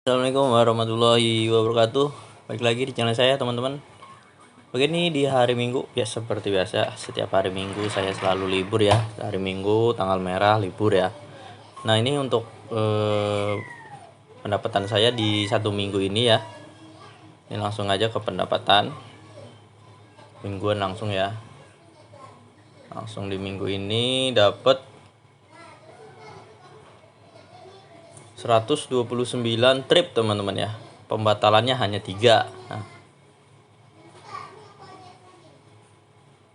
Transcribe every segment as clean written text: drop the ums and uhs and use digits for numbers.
Assalamualaikum warahmatullahi wabarakatuh. Balik lagi di channel saya, teman-teman. Begini di hari Minggu, ya seperti biasa, setiap hari Minggu saya selalu libur ya. Hari Minggu tanggal merah libur ya. Nah, ini untuk pendapatan saya di satu minggu ini ya. Ini langsung aja ke pendapatan mingguan langsung ya. Langsung di minggu ini dapat 129 trip, teman-teman ya. Pembatalannya hanya 3. Nah,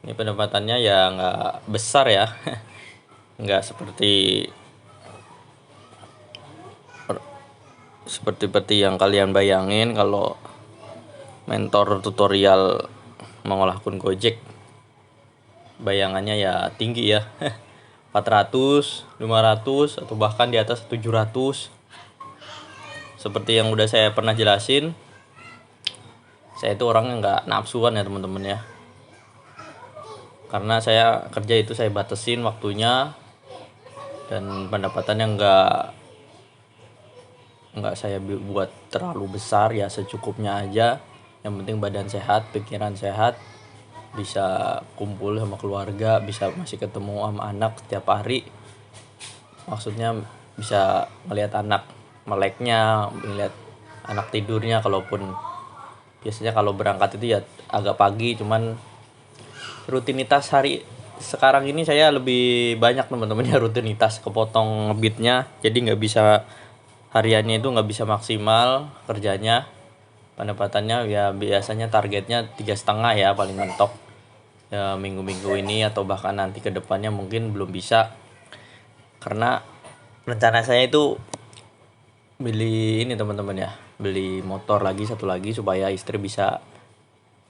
ini pendapatannya ya nggak besar ya. Nggak seperti yang kalian bayangin kalau mentor tutorial mengolah akun Gojek. Bayangannya ya tinggi ya. 400, 500 atau bahkan di atas 700. Seperti yang udah saya pernah jelasin, saya itu orangnya nggak nafsuan ya, teman-teman ya. Karena saya kerja itu saya batasin waktunya, dan pendapatannya nggak saya buat terlalu besar ya, secukupnya aja. Yang penting badan sehat, pikiran sehat, bisa kumpul sama keluarga, bisa masih ketemu sama anak setiap hari. Maksudnya bisa melihat anak meleknya, melihat anak tidurnya. Kalaupun biasanya kalau berangkat itu ya agak pagi, cuman rutinitas hari sekarang ini saya lebih banyak, teman-teman ya, rutinitas kepotong ngebitnya, jadi nggak bisa hariannya itu nggak bisa maksimal kerjanya. Pendapatannya ya biasanya targetnya 3,5 ya paling mentok ya, minggu-minggu ini atau bahkan nanti ke depannya mungkin belum bisa, karena rencana saya itu beli ini, teman-teman ya, beli motor lagi satu lagi supaya istri bisa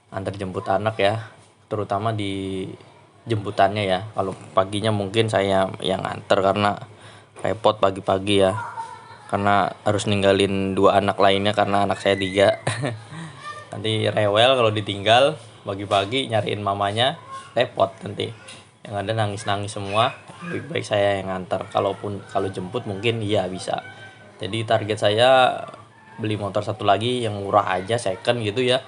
antar jemput anak ya, terutama di jemputannya ya. Kalau paginya mungkin saya yang antar karena repot pagi-pagi ya, karena harus ninggalin 2 anak lainnya karena anak saya 3. Nanti rewel kalau ditinggal pagi-pagi nyariin mamanya, repot nanti, yang ada nangis-nangis semua. Lebih baik saya yang antar. Kalau jemput mungkin iya bisa. Jadi target saya beli motor satu lagi yang murah aja, second gitu ya,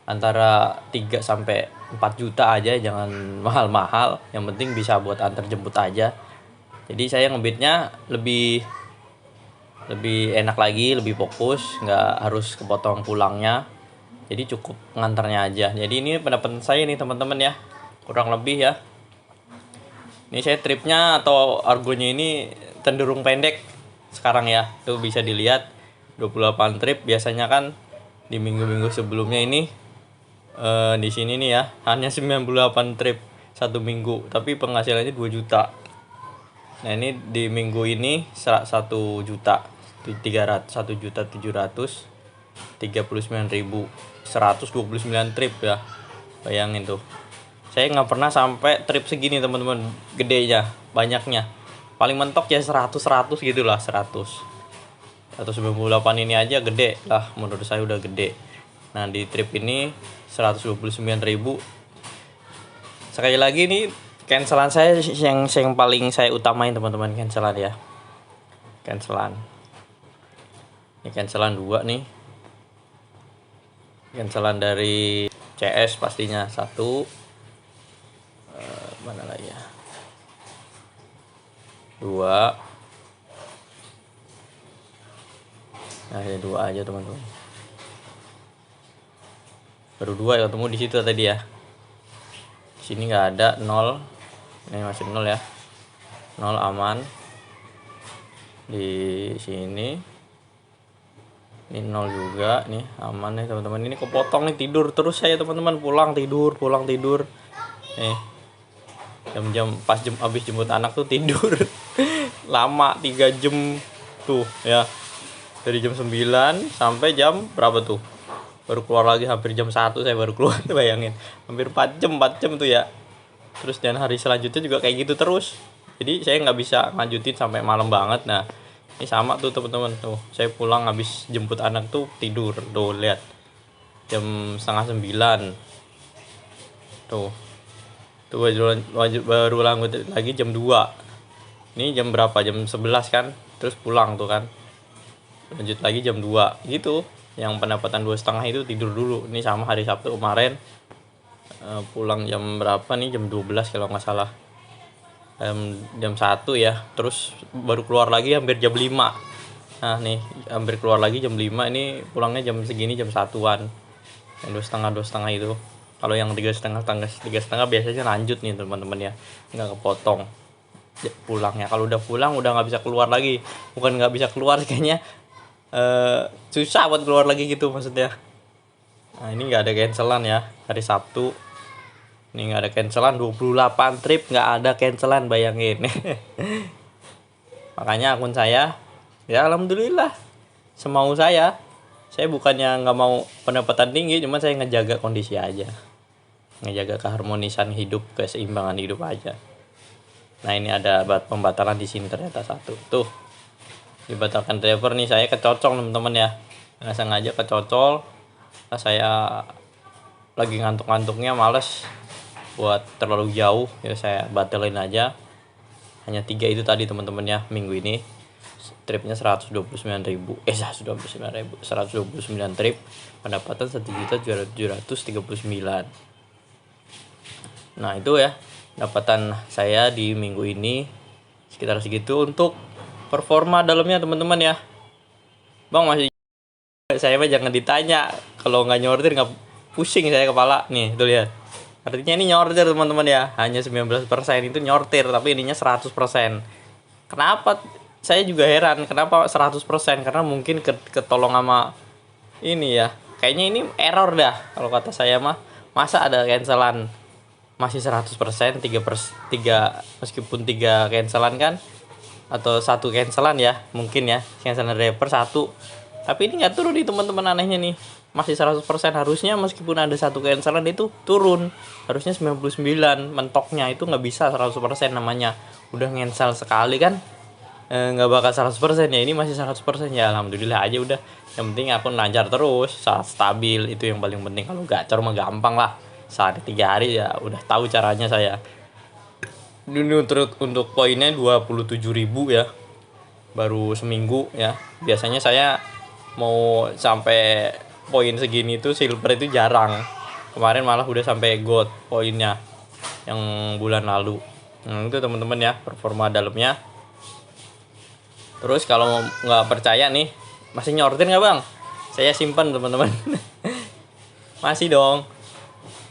antara 3 sampai 4 juta aja, jangan mahal-mahal, yang penting bisa buat antar jemput aja. Jadi saya ngebitnya lebih enak lagi, lebih fokus, nggak harus kepotong pulangnya, jadi cukup ngantarnya aja. Jadi ini pendapat saya nih, teman-teman ya, kurang lebih ya. Ini saya tripnya atau argonya ini cenderung pendek sekarang ya, tuh bisa dilihat 28 trip. Biasanya kan di minggu-minggu sebelumnya ini di sini nih ya hanya 98 trip satu minggu, tapi penghasilannya 2 juta. Nah, ini di minggu ini 1 juta 300, 1 juta 739.129 trip ya. Bayangin tuh, saya nggak pernah sampai trip segini, teman-teman, gedenya, banyaknya. Paling mentok ya 100 gitu lah, 198 ini aja gede lah, menurut saya udah gede. Nah, di trip ini 129.000. Sekali lagi nih, cancelan saya yang paling saya utamain, teman-teman, cancelan ya. Cancelan. Ini cancelan 2 nih. Cancelan dari CS pastinya 1. Mana lagi ya? 2. Nah, ini 2 aja, teman-teman. Baru 2 yang ketemu di situ tadi ya. Sini nggak ada, 0. Ini masih 0 ya. 0 aman. Di sini ini 0 juga nih, aman nih, teman-teman. Ini kepotong nih, tidur terus saya, teman-teman. Pulang tidur. Nih. Jam-jam pas habis jemput anak tuh tidur. Lama 3 jam tuh ya. Dari jam 9 sampai jam berapa tuh? Baru keluar lagi hampir jam 1 saya baru keluar. Bayangin, hampir 4 jam tuh ya. Terus dan hari selanjutnya juga kayak gitu terus, jadi saya nggak bisa lanjutin sampai malam banget. Nah, ini sama tuh, teman-teman, tuh saya pulang habis jemput anak tuh tidur, tuh lihat, jam setengah 9 tuh baru lanjut lagi jam 2. Ini jam berapa? Jam 11 kan, terus pulang tuh kan. lanjut lagi jam 2 gitu. Yang pendapatan 2,5 itu tidur dulu. Ini sama hari Sabtu kemarin, pulang jam berapa nih, jam 12 kalau nggak salah, jam 1 ya, terus baru keluar lagi hampir jam 5. Nah nih hampir keluar lagi jam 5, ini pulangnya jam segini, jam 1-an. Yang 2,5 itu. Kalau yang 3,5 biasanya lanjut nih teman-teman ya, nggak kepotong pulangnya. Kalau udah pulang udah nggak bisa keluar lagi, bukan nggak bisa keluar kayaknya, susah buat keluar lagi gitu maksudnya. Nah ini nggak ada cancelan ya hari Sabtu, ini nggak ada cancelan, 28 trip nggak ada cancelan, bayangin. Makanya akun saya ya alhamdulillah semau saya bukannya nggak mau pendapatan tinggi, cuma saya ngejaga kondisi aja, ngejaga keharmonisan hidup, keseimbangan hidup aja. Nah ini ada pembatalan di sini ternyata satu tuh, dibatalkan driver nih. Saya kecocol teman-teman ya, nggak sengaja kecocol. Nah, saya lagi ngantuk-ngantuknya, males buat terlalu jauh ya, saya batalin aja. Hanya 3 itu tadi teman-teman ya, minggu ini tripnya 129.000, 129 trip, pendapatan 1.739.000. Nah itu ya pendapatan saya di minggu ini, sekitar segitu. Untuk performa dalamnya teman-teman ya, bang masih, saya mah jangan ditanya, kalau nggak nyortir nggak pusing saya kepala nih, tuh lihat. Artinya ini nyortir teman-teman ya, hanya 19% itu nyortir, tapi ininya 100%. Kenapa? Saya juga heran kenapa 100%, karena mungkin ketolong sama ini ya. Kayaknya ini error dah kalau kata saya mah. Masa ada cancelan masih 100%, 3 meskipun 3 cancelan kan, atau 1 cancelan ya, mungkin ya, cancelan driver 1. Tapi ini nggak turun nih teman-teman, anehnya nih. Masih 100%, harusnya meskipun ada 1 cancelan itu turun. Harusnya 99 mentoknya, itu nggak bisa 100% namanya. Udah cancel sekali kan, nggak bakal 100% ya. Ini masih 100% ya, alhamdulillah aja udah. Yang penting aku lancar terus, saat stabil, itu yang paling penting. Kalau gacor mah gampang lah, sehari 3 hari ya udah tahu caranya saya. Ini untuk poinnya 27.000 ya, baru seminggu ya. Biasanya saya mau sampai poin segini tuh silver itu jarang. Kemarin malah udah sampai gold poinnya yang bulan lalu. Nah itu teman-teman ya performa dalamnya. Terus kalau nggak percaya nih, masih nyortir nggak bang? Saya simpan teman-teman. Masih dong.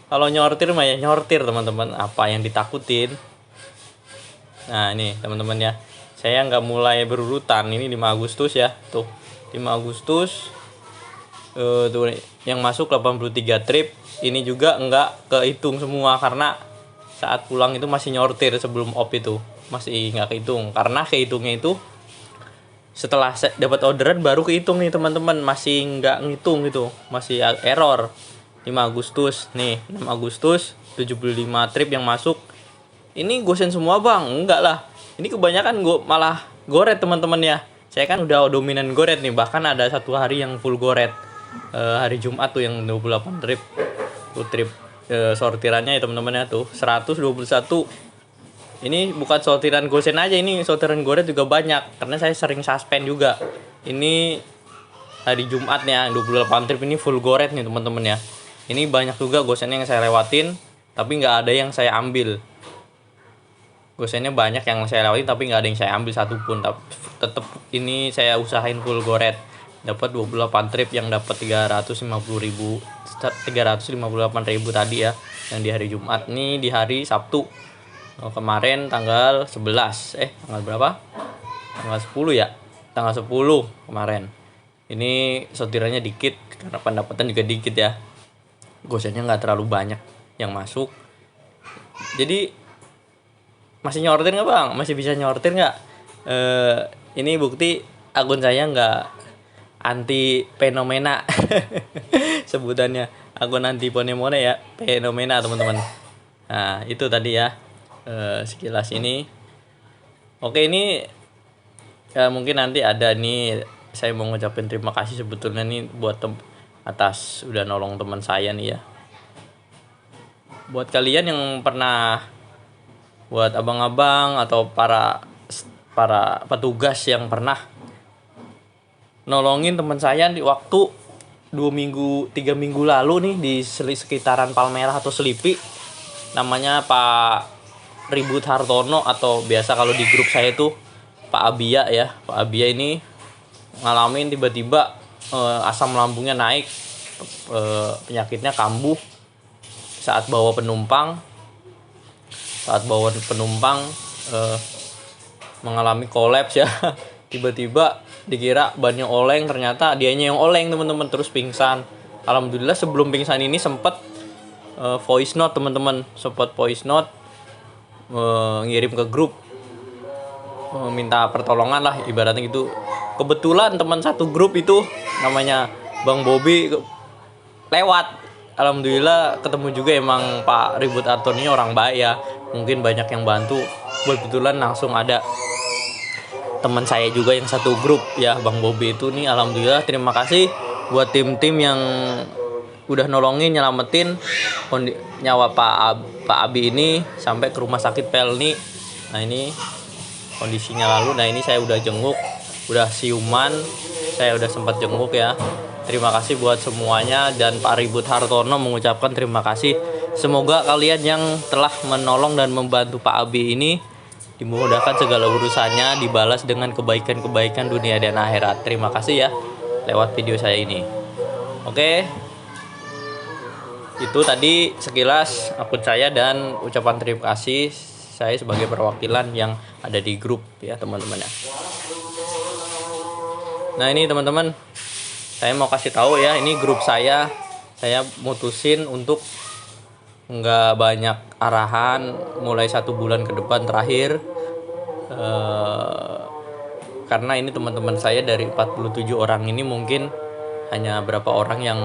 Kalau nyortir mah ya nyortir teman-teman, apa yang ditakutin. Nah ini teman-teman ya, saya nggak mulai berurutan. Ini 5 Agustus ya, tuh 5 Agustus tuh yang masuk 83 trip. Ini juga nggak kehitung semua, karena saat pulang itu masih nyortir, sebelum op itu masih nggak kehitung. Karena kehitungnya itu setelah dapat orderan baru kehitung nih teman-teman, masih nggak ngitung gitu, masih error. 5 Agustus nih, 6 Agustus 75 trip yang masuk. Ini gosen semua bang? Enggak lah, ini kebanyakan malah goret teman-teman ya. Saya kan udah dominan goret nih, bahkan ada 1 hari yang full goret, hari Jumat tuh yang 28 trip tuh, trip sortirannya ya teman-teman ya, tuh 121. Ini bukan sortiran gosen aja, ini sortiran goret juga banyak, karena saya sering suspend juga. Ini hari Jumatnya 28 trip ini full goret nih teman-teman ya. Ini banyak juga gosennya yang saya lewatin, tapi nggak ada yang saya ambil. Gosennya banyak yang saya lewatin, tapi nggak ada yang saya ambil satupun. Tetap ini saya usahain full goret. Dapat 28 trip yang dapat 358.000 tadi ya, yang di hari Jumat. Nih di hari Sabtu kemarin tanggal 11, tanggal berapa? Tanggal 10 ya. Tanggal 10 kemarin. Ini sortirannya dikit karena pendapatan juga dikit ya. Gosennya nggak terlalu banyak yang masuk. Jadi masih nyortir nggak bang? Masih bisa nyortir nggak? Ini bukti akun saya nggak anti fenomena. Sebutannya akun anti fenomena ya, fenomena teman-teman. Nah itu tadi ya, sekilas ini. Oke, ini ya mungkin nanti ada nih, saya mau ngucapin terima kasih sebetulnya nih buat atas udah nolong teman saya nih ya. Buat kalian yang pernah, buat abang-abang atau para petugas yang pernah nolongin teman saya di waktu 2 minggu 3 minggu lalu nih di sekitaran Palmerah atau Selipi. Namanya Pak Ribut Hartono, atau biasa kalau di grup saya itu Pak Abia ya. Pak Abia ini ngalamin tiba-tiba asam lambungnya naik, penyakitnya kambuh saat bawa penumpang mengalami kolaps ya. Tiba-tiba dikira bannya oleng, ternyata dianya yang oleng teman-teman, terus pingsan. Alhamdulillah sebelum pingsan ini sempat voice note teman-teman, ngirim ke grup, minta pertolongan lah ibaratnya gitu. Kebetulan teman satu grup itu namanya Bang Bobi lewat. Alhamdulillah ketemu juga, emang Pak Ribut Arton ini orang baik ya, mungkin banyak yang bantu. Kebetulan langsung ada teman saya juga yang satu grup ya, Bang Bobi itu nih. Alhamdulillah, terima kasih buat tim-tim yang udah nolongin nyelamatin nyawa Pak Abi ini sampai ke rumah sakit Pelni. Nah ini kondisinya lalu. Nah ini saya udah jenguk, udah siuman, saya udah sempat jenguk ya. Terima kasih buat semuanya, dan Pak Ribut Hartono mengucapkan terima kasih. Semoga kalian yang telah menolong dan membantu Pak Abi ini dimudahkan segala urusannya, dibalas dengan kebaikan-kebaikan dunia dan akhirat. Terima kasih ya lewat video saya ini. Oke, itu tadi sekilas akun saya dan ucapan terima kasih saya sebagai perwakilan yang ada di grup ya teman-teman ya. Nah ini teman-teman, saya mau kasih tahu ya, ini grup saya mutusin untuk nggak banyak arahan mulai 1 bulan ke depan terakhir, karena ini teman-teman saya dari 47 orang ini mungkin hanya berapa orang yang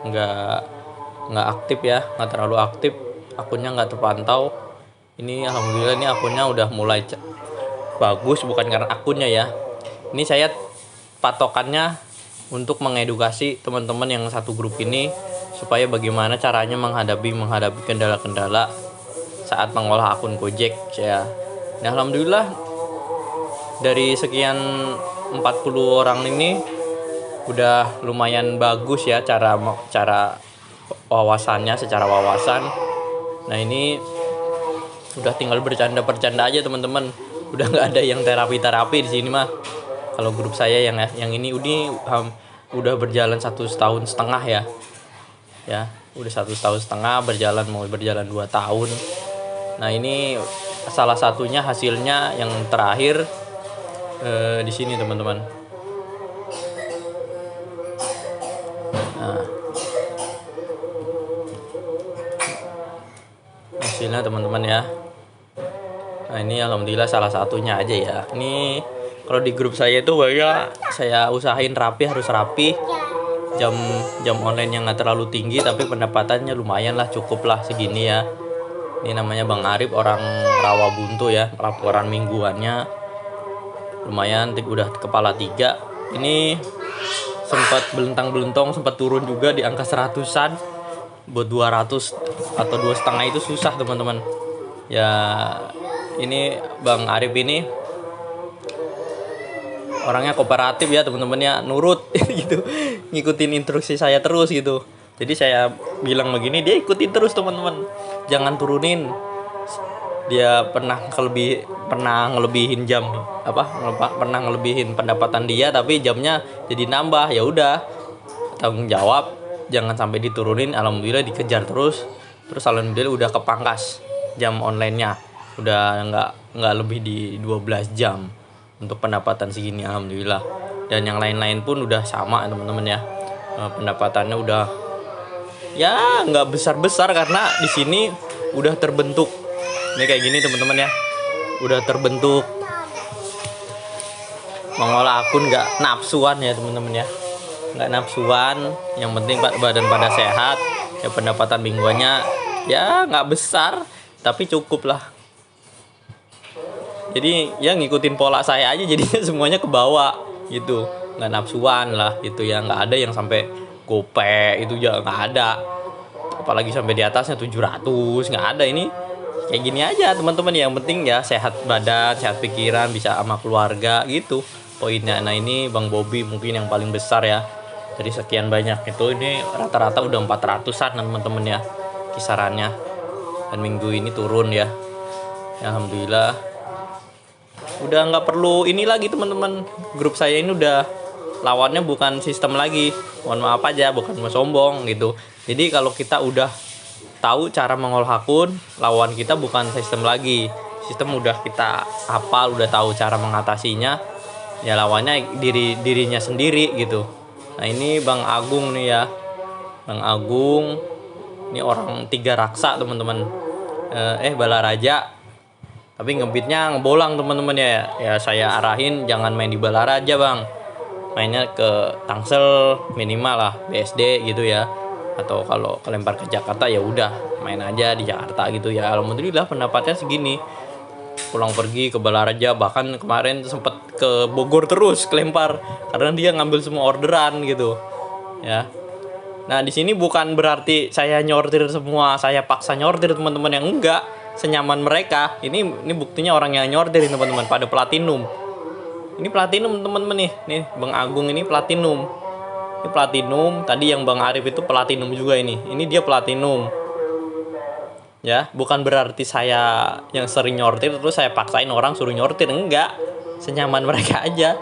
nggak aktif ya, nggak terlalu aktif, akunnya nggak terpantau. Ini alhamdulillah ini akunnya udah mulai bagus, bukan karena akunnya ya. Ini saya patokannya untuk mengedukasi teman-teman yang satu grup ini supaya bagaimana caranya menghadapi kendala-kendala saat mengolah akun Gojek ya. Nah alhamdulillah dari sekian 40 orang ini udah lumayan bagus ya cara wawasannya, secara wawasan. Nah ini udah tinggal bercanda aja teman-teman, udah nggak ada yang terapi di sini mah. Kalau grup saya yang ini udah berjalan 1,5 tahun ya, udah 1,5 tahun mau berjalan 2 tahun. Nah ini salah satunya hasilnya yang terakhir di sini teman-teman. Nah, hasilnya teman-teman ya. Nah ini alhamdulillah salah satunya aja ya. Ini kalau di grup saya itu saya usahain harus rapi. Jam online yang nggak terlalu tinggi tapi pendapatannya lumayan lah, cukup lah segini ya. Ini namanya Bang Arif, orang Rawabuntu ya. Laporan mingguannya lumayan, udah kepala 3. Ini sempat belentang-belentong, sempat turun juga di angka 100-an. Buat 200 atau 2,5 itu susah teman-teman ya. Ini Bang Arif ini orangnya kooperatif ya teman-teman ya, nurut gitu, ngikutin instruksi saya terus gitu. Jadi saya bilang begini, dia ikutin terus teman-teman, jangan turunin. Dia pernah ngelebihin pernah ngelebihin pendapatan dia, tapi jamnya jadi nambah. Ya udah, tanggung jawab, jangan sampai diturunin. Alhamdulillah dikejar terus alhamdulillah udah kepangkas jam online-nya, udah nggak lebih di 12 jam untuk pendapatan segini alhamdulillah. Dan yang lain-lain pun udah sama teman-teman ya, pendapatannya udah ya nggak besar-besar karena di sini udah terbentuk ini kayak gini teman-teman ya, udah terbentuk mengolah akun nggak nafsuan ya teman-teman ya, nggak nafsuan. Yang penting badan pada sehat ya, pendapatan mingguannya ya nggak besar tapi cukup lah. Jadi ya ngikutin pola saya aja jadinya semuanya ke bawah gitu, nggak nafsuan lah gitu ya. Nggak ada yang sampai gope itu juga nggak ada, apalagi sampai di atasnya 700, nggak ada. Ini kayak gini aja teman-teman, yang penting ya sehat badan, sehat pikiran, bisa sama keluarga gitu. poinnya. Nah ini Bang Bobby mungkin yang paling besar ya dari sekian banyak itu. Ini rata-rata udah 400-an teman-teman ya kisarannya, dan minggu ini turun ya. Ya, alhamdulillah udah nggak perlu ini lagi teman-teman. Grup saya ini udah lawannya bukan sistem lagi, mohon maaf aja, bukan mau sombong gitu. Jadi kalau kita udah tahu cara mengolah akun, lawan kita bukan sistem lagi, sistem udah kita hafal, udah tahu cara mengatasinya, ya lawannya dirinya sendiri gitu. Nah ini Bang Agung nih ya, Bang Agung ini orang 3 raksa teman-teman, Balaraja, tapi ngebitnya ngebolang teman-teman ya. Ya saya arahin jangan main di Balaraja Bang, mainnya ke Tangsel minimal lah, BSD gitu ya. Atau kalau kelempar ke Jakarta ya udah main aja di Jakarta gitu ya. Alhamdulillah pendapatnya segini, pulang pergi ke Balaraja, bahkan kemarin sempet ke Bogor terus kelempar karena dia ngambil semua orderan gitu ya. Nah di sini bukan berarti saya nyortir semua, saya paksa nyortir teman-teman, yang enggak, senyaman mereka. Ini buktinya orang yang nyortir teman-teman pada platinum. Ini platinum teman-teman nih Bang Agung ini platinum. Ini platinum, tadi yang Bang Arif itu platinum juga ini. Ini dia platinum. Ya, bukan berarti saya yang sering nyortir terus saya paksain orang suruh nyortir, enggak. Senyaman mereka aja.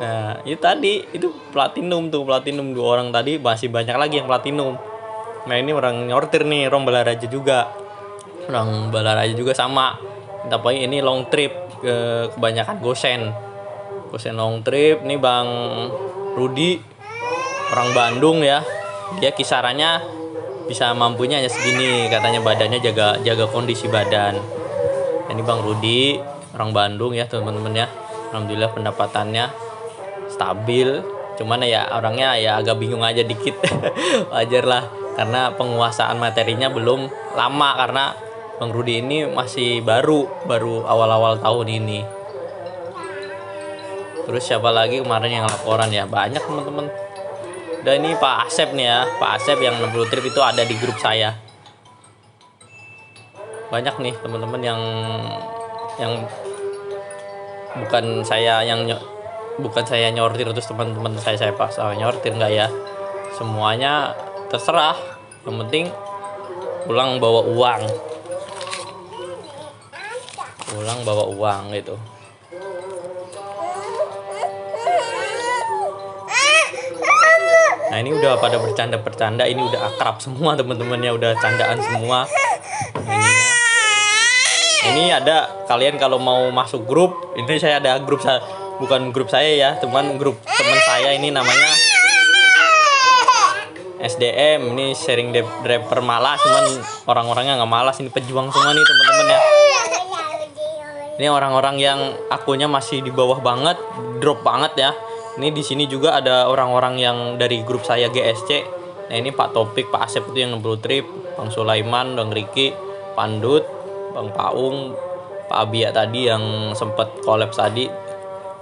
Nah, itu tadi itu platinum tuh, platinum 2 orang tadi, masih banyak lagi yang platinum. Nah, ini orang nyortir nih, orang Balaraja juga. Orang Balaraja juga sama. Tapi ini long trip, kebanyakan Gosen long trip. Nih Bang Rudi orang Bandung ya, dia kisarannya bisa mampunya hanya segini katanya, badannya jaga kondisi badan. Ini Bang Rudi orang Bandung ya teman-teman ya. Alhamdulillah pendapatannya stabil, cuman ya orangnya ya agak bingung aja dikit. Wajar lah karena penguasaan materinya belum lama, karena Bang Rudi ini masih baru awal-awal tahun ini. Terus siapa lagi kemarin yang laporan ya, banyak teman-teman. Dan ini Pak Asep nih ya, Pak Asep yang 60 trip itu ada di grup saya. Banyak nih teman-teman yang bukan saya nyortir terus teman-teman saya paksa nyortir, enggak ya. Semuanya terserah, yang penting pulang bawa uang gitu. Nah ini udah pada bercanda, ini udah akrab semua teman-temannya, udah candaan semua. Ini ada, kalian kalau mau masuk grup, ini saya ada grup, bukan grup saya ya, teman, grup teman saya ini namanya SDM. Ini sharing driver malas, cuman orang-orangnya nggak malas, ini pejuang semua nih teman-teman ya. Ini orang-orang yang akunnya masih di bawah banget, drop banget ya. Ini di sini juga ada orang-orang yang dari grup saya GSC. Nah ini Pak Topik, Pak Asep itu yang 60 trip, Bang Sulaiman, Bang Riki, Pandut, Bang Paung, Pak Abia tadi yang sempat collab tadi.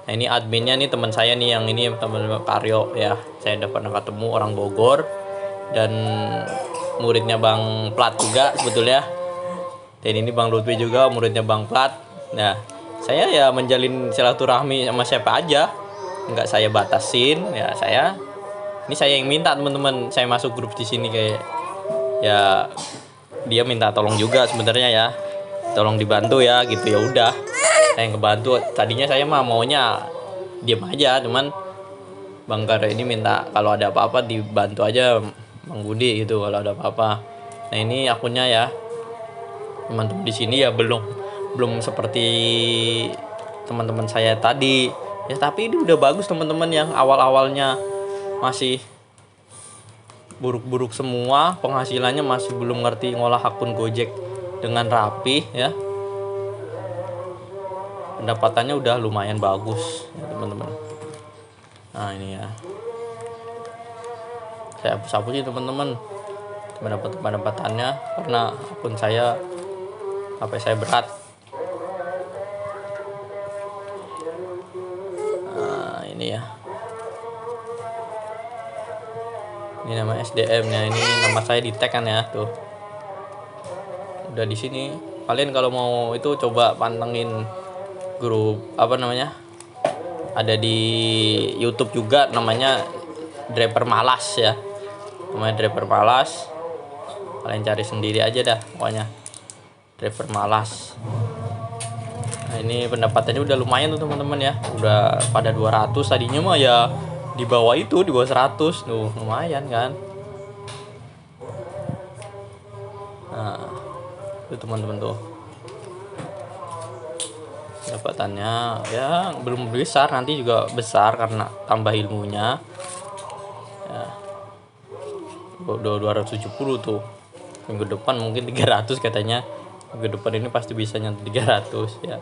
Nah ini adminnya nih teman saya nih, yang ini teman Karyo ya. Saya udah pernah ketemu, orang Bogor, dan muridnya Bang Plat juga sebetulnya. Dan ini Bang Lutfi juga muridnya Bang Plat. Nah saya ya menjalin silaturahmi sama siapa aja, nggak saya batasin ya. Ini saya yang minta teman-teman saya masuk grup di sini, kayak ya dia minta tolong juga sebenarnya ya, tolong dibantu ya gitu. Ya udah saya ngebantu. Tadinya saya maunya diam aja, cuman Bang Karyo ini minta kalau ada apa-apa dibantu aja Bang Budi gitu kalau ada apa-apa. Nah ini akunnya ya teman-teman di sini ya belum seperti teman-teman saya tadi ya, tapi ini udah bagus teman-teman. Yang awal-awalnya masih buruk-buruk semua, penghasilannya masih belum ngerti ngolah akun Gojek dengan rapi ya, pendapatannya udah lumayan bagus ya teman-teman. Nah ini ya, saya hapus sih teman-teman pendapatannya, karena akun saya HP saya berat. Nah ini ya, ini nama SDM nya, ini nama saya di tag kan ya tuh, udah di sini. Kalian kalau mau itu coba pantengin grup apa namanya, ada di YouTube juga, namanya Driver Malas ya, namanya Driver Malas. Kalian cari sendiri aja dah pokoknya, Driver Malas. Nah ini pendapatannya udah lumayan tuh teman-teman ya, udah pada 200. Tadinya mah ya di bawah itu, di bawah 100 tuh, lumayan kan. Nah itu teman-teman tuh pendapatannya ya belum besar, nanti juga besar karena tambah ilmunya ya. Udah 270 tuh, minggu depan mungkin 300 katanya. Minggu depan ini pasti bisa nyentuh 300 ya.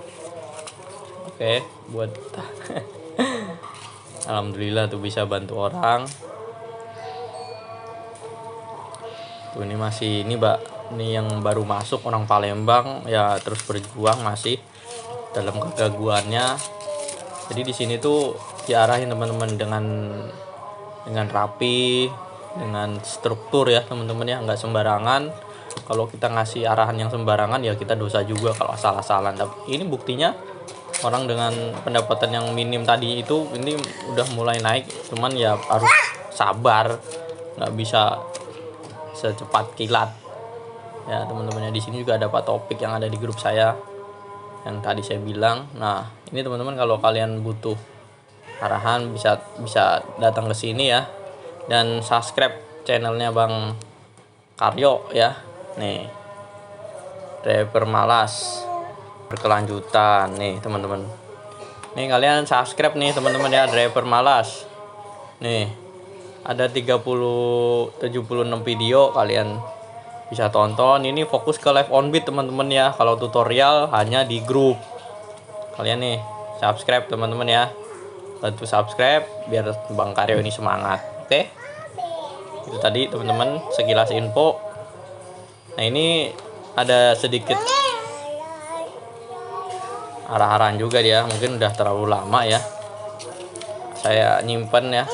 Oke buat alhamdulillah tuh bisa bantu orang tuh. Ini masih ini Mbak, ini yang baru masuk orang Palembang ya, terus berjuang masih dalam kegaguannya. Jadi di sini tuh diarahin teman-teman dengan rapi, dengan struktur ya teman-teman ya, nggak sembarangan. Kalau kita ngasih arahan yang sembarangan ya kita dosa juga kalau asal-asalan. Ini buktinya orang dengan pendapatan yang minim tadi itu ini udah mulai naik, cuman ya harus sabar, nggak bisa secepat kilat ya teman-teman ya. Di sini juga ada Pak Topik yang ada di grup saya yang tadi saya bilang. Nah ini teman-teman kalau kalian butuh arahan bisa datang ke sini ya, dan subscribe channelnya Bang Karyo ya. Nih Driver Malas berkelanjutan nih teman-teman. Nih kalian subscribe nih teman-teman ya, Driver Malas. Nih ada 76 video kalian bisa tonton. Ini fokus ke live on beat teman-teman ya. Kalau tutorial hanya di grup. Kalian nih subscribe teman-teman ya, bantu subscribe biar Bang Karyo ini semangat. Oke, itu tadi teman-teman sekilas info. Nah ini ada sedikit arah-arahan juga dia, mungkin udah terlalu lama ya saya nyimpen ya.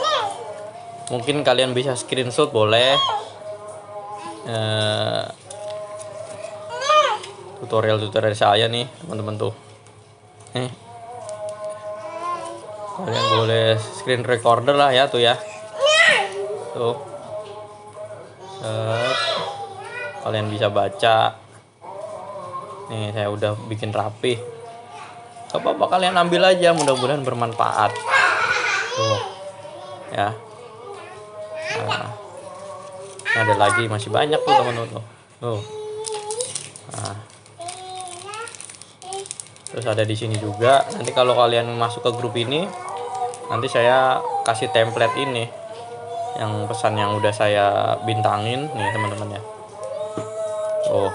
Mungkin kalian bisa screenshot boleh tutorial saya nih teman-teman tuh. Nih kalian boleh screen recorder lah ya tuh ya, tuh kalian bisa baca nih. Saya udah bikin rapi, gak apa-apa kalian ambil aja, mudah-mudahan bermanfaat tuh ya. Nah, ada lagi masih banyak tuh teman-teman tuh. Nah, terus ada di sini juga. Nanti kalau kalian masuk ke grup ini, nanti saya kasih template ini yang pesan yang udah saya bintangin nih teman-teman ya. Oh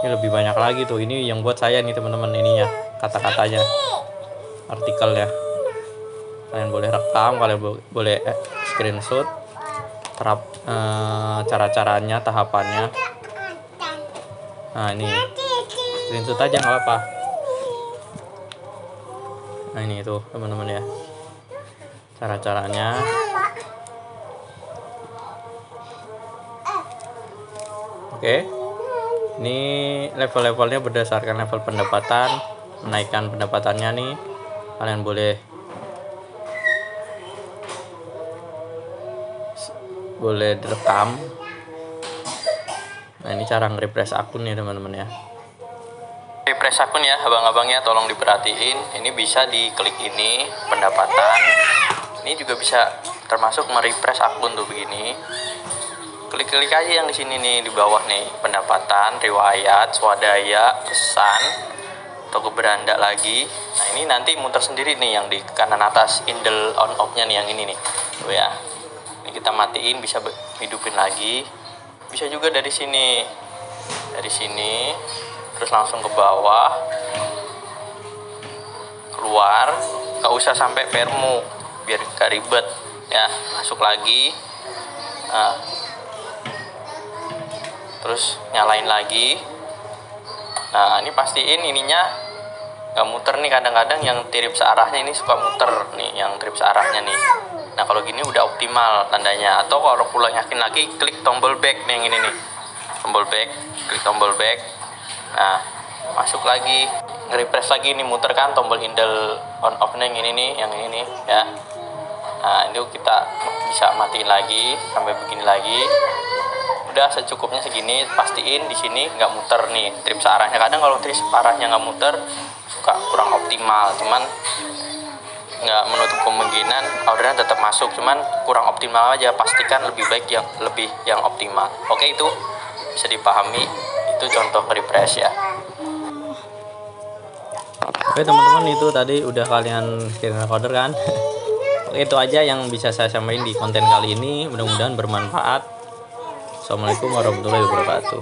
ini lebih banyak lagi tuh, ini yang buat saya nih teman-teman, ininya kata-katanya, artikelnya. Kalian boleh rekam, kalian boleh screenshot cara-caranya, tahapannya. Nah ini screenshot aja nggak apa-apa. Nah ini tuh teman-teman ya, cara-caranya. Oke, ini level-levelnya berdasarkan level pendapatan. Menaikkan pendapatannya nih, kalian boleh direkam. Nah ini cara nge-refresh akun ya teman-teman ya. Refresh akun ya abang-abangnya, tolong diperhatiin. Ini bisa diklik ini pendapatan. Ini juga bisa termasuk merefresh akun tuh begini. Klik-klik aja yang di sini nih di bawah nih, pendapatan, riwayat, swadaya, pesan, toko beranda lagi. Nah ini nanti muter sendiri nih yang di kanan atas, indel on off-nya nih yang ini nih. Tuh ya. Ini kita matiin, bisa hidupin lagi. Bisa juga dari sini. Dari sini terus langsung ke bawah. Keluar, gak usah sampai permu biar gak ribet ya. Masuk lagi. Nah, terus nyalain lagi. Nah ini pastiin ininya gak muter nih, kadang-kadang yang tirip searahnya ini suka muter nih, yang tirip searahnya nih. Nah kalau gini udah optimal tandanya. Atau kalau pulang yakin lagi, klik tombol back nih yang ini nih, tombol back, klik tombol back. Nah masuk lagi. nge-refresh lagi nih, muter kan tombol handle on off nya yang ini nih, ya. Nah itu kita bisa matiin lagi sampai begini lagi. Udah secukupnya segini, pastiin di sini nggak muter nih trip searahnya. Kadang kalau trip searahnya nggak muter suka kurang optimal, cuman nggak menutup kemungkinan orderan tetap masuk, cuman kurang optimal aja. Pastikan lebih baik yang optimal. Oke, itu bisa dipahami, itu contoh refresh ya. Oke teman-teman, itu tadi udah kalian screen recorder kan. Oke, itu aja yang bisa saya sampaikan di konten kali ini, mudah-mudahan bermanfaat. Assalamualaikum warahmatullahi wabarakatuh.